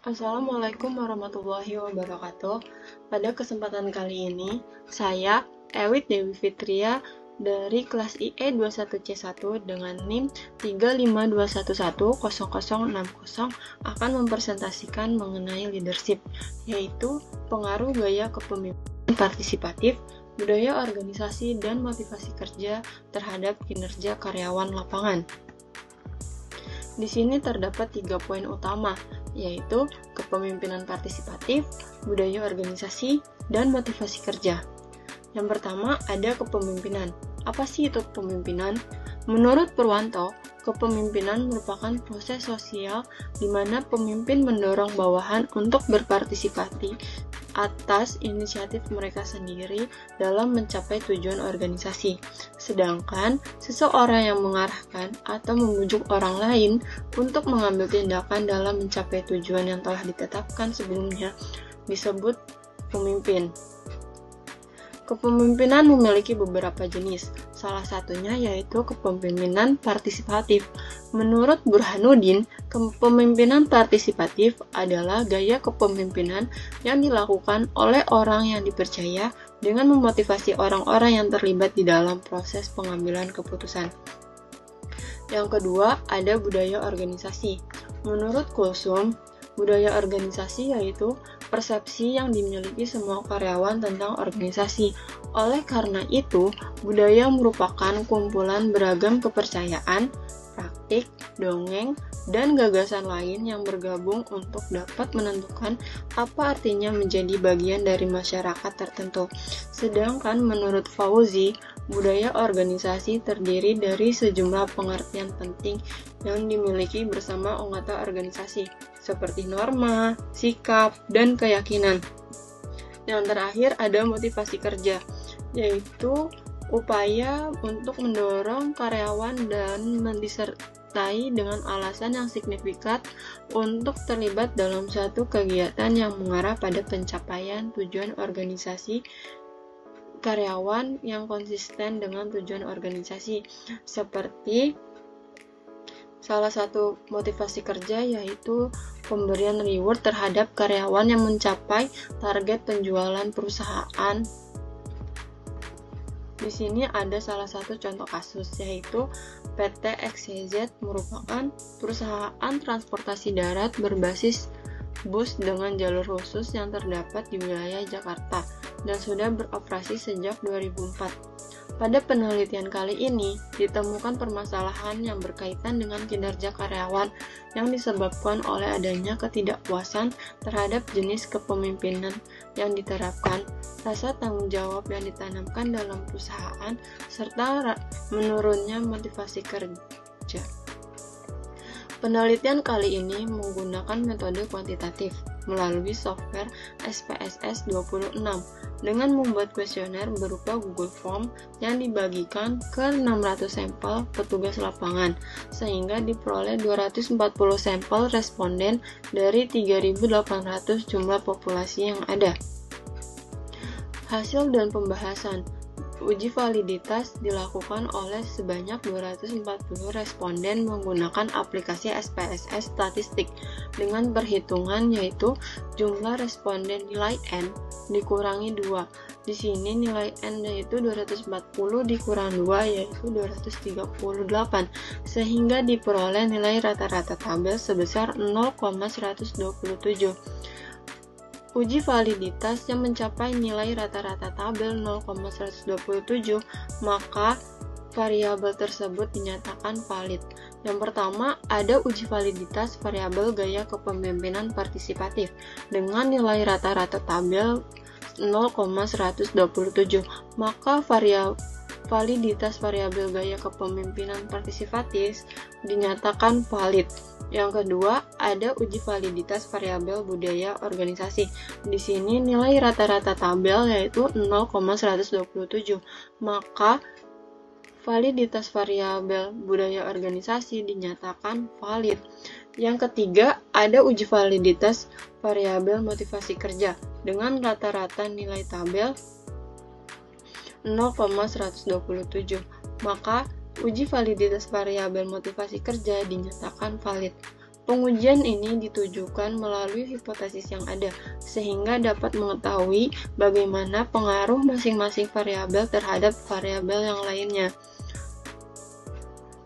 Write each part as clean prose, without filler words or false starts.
Assalamualaikum warahmatullahi wabarakatuh. Pada kesempatan kali ini, saya, Ewit Dewi Fitria, dari kelas IE 21C1 dengan NIM 352110060 akan mempresentasikan mengenai leadership, yaitu pengaruh gaya kepemimpinan partisipatif, budaya organisasi, dan motivasi kerja terhadap kinerja karyawan lapangan. Di sini terdapat 3 poin utama, yaitu kepemimpinan partisipatif, budaya organisasi, dan motivasi kerja. Yang pertama, ada kepemimpinan. Apa sih itu kepemimpinan? Menurut Purwanto, kepemimpinan merupakan proses sosial di mana pemimpin mendorong bawahan untuk berpartisipasi atas inisiatif mereka sendiri dalam mencapai tujuan organisasi. Sedangkan seseorang yang mengarahkan atau membujuk orang lain untuk mengambil tindakan dalam mencapai tujuan yang telah ditetapkan sebelumnya disebut pemimpin. Kepemimpinan memiliki beberapa jenis, salah satunya yaitu kepemimpinan partisipatif. Menurut Burhanuddin, kepemimpinan partisipatif adalah gaya kepemimpinan yang dilakukan oleh orang yang dipercaya dengan memotivasi orang-orang yang terlibat di dalam proses pengambilan keputusan. Yang kedua, ada budaya organisasi. Menurut Kulsum, budaya organisasi yaitu persepsi yang dimiliki semua karyawan tentang organisasi. Oleh karena itu, budaya merupakan kumpulan beragam kepercayaan, praktik, dongeng, dan gagasan lain yang bergabung untuk dapat menentukan apa artinya menjadi bagian dari masyarakat tertentu. Sedangkan menurut Fauzi, budaya organisasi terdiri dari sejumlah pengertian penting yang dimiliki bersama anggota organisasi, seperti norma, sikap, dan keyakinan. Yang terakhir ada motivasi kerja, yaitu upaya untuk mendorong karyawan dan disertai dengan alasan yang signifikan untuk terlibat dalam suatu kegiatan yang mengarah pada pencapaian tujuan organisasi karyawan yang konsisten dengan tujuan organisasi, seperti salah satu motivasi kerja yaitu pemberian reward terhadap karyawan yang mencapai target penjualan perusahaan. Di sini ada salah satu contoh kasus, yaitu PT XYZ merupakan perusahaan transportasi darat berbasis bus dengan jalur khusus yang terdapat di wilayah Jakarta dan sudah beroperasi sejak 2004. Pada penelitian kali ini, ditemukan permasalahan yang berkaitan dengan kinerja karyawan yang disebabkan oleh adanya ketidakpuasan terhadap jenis kepemimpinan yang diterapkan, rasa tanggung jawab yang ditanamkan dalam perusahaan, serta menurunnya motivasi kerja. Penelitian kali ini menggunakan metode kuantitatif melalui software SPSS 26 dengan membuat kuesioner berupa Google Form yang dibagikan ke 600 sampel petugas lapangan, sehingga diperoleh 240 sampel responden dari 3.800 jumlah populasi yang ada. Hasil dan pembahasan. Uji validitas dilakukan oleh sebanyak 240 responden menggunakan aplikasi SPSS statistik dengan perhitungan yaitu jumlah responden nilai N dikurangi 2. Di sini nilai N yaitu 240 dikurang 2 yaitu 238, sehingga diperoleh nilai rata-rata tabel sebesar 0,127. Uji validitas yang mencapai nilai rata-rata tabel 0,127, maka variabel tersebut dinyatakan valid. Yang pertama, ada uji validitas variabel gaya kepemimpinan partisipatif dengan nilai rata-rata tabel 0,127, maka validitas variabel gaya kepemimpinan partisipatif dinyatakan valid. Yang kedua, ada uji validitas variabel budaya organisasi. Di sini nilai rata-rata tabel yaitu 0,127, maka validitas variabel budaya organisasi dinyatakan valid. Yang ketiga, ada uji validitas variabel motivasi kerja dengan rata-rata nilai tabel 0,127, maka uji validitas variabel motivasi kerja dinyatakan valid. Pengujian ini ditujukan melalui hipotesis yang ada, sehingga dapat mengetahui bagaimana pengaruh masing-masing variabel terhadap variabel yang lainnya.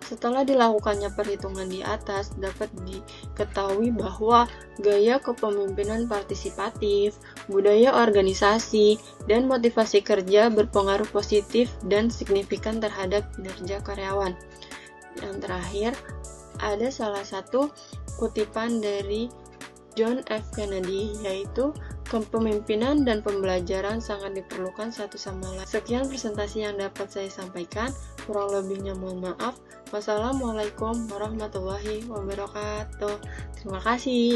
Setelah dilakukannya perhitungan di atas, dapat diketahui bahwa gaya kepemimpinan partisipatif, budaya organisasi, dan motivasi kerja berpengaruh positif dan signifikan terhadap kinerja karyawan. Yang terakhir, ada salah satu kutipan dari John F. Kennedy, yaitu kepemimpinan dan pembelajaran sangat diperlukan satu sama lain. Sekian presentasi yang dapat saya sampaikan, kurang lebihnya mohon maaf. Wassalamualaikum warahmatullahi wabarakatuh. Terima kasih.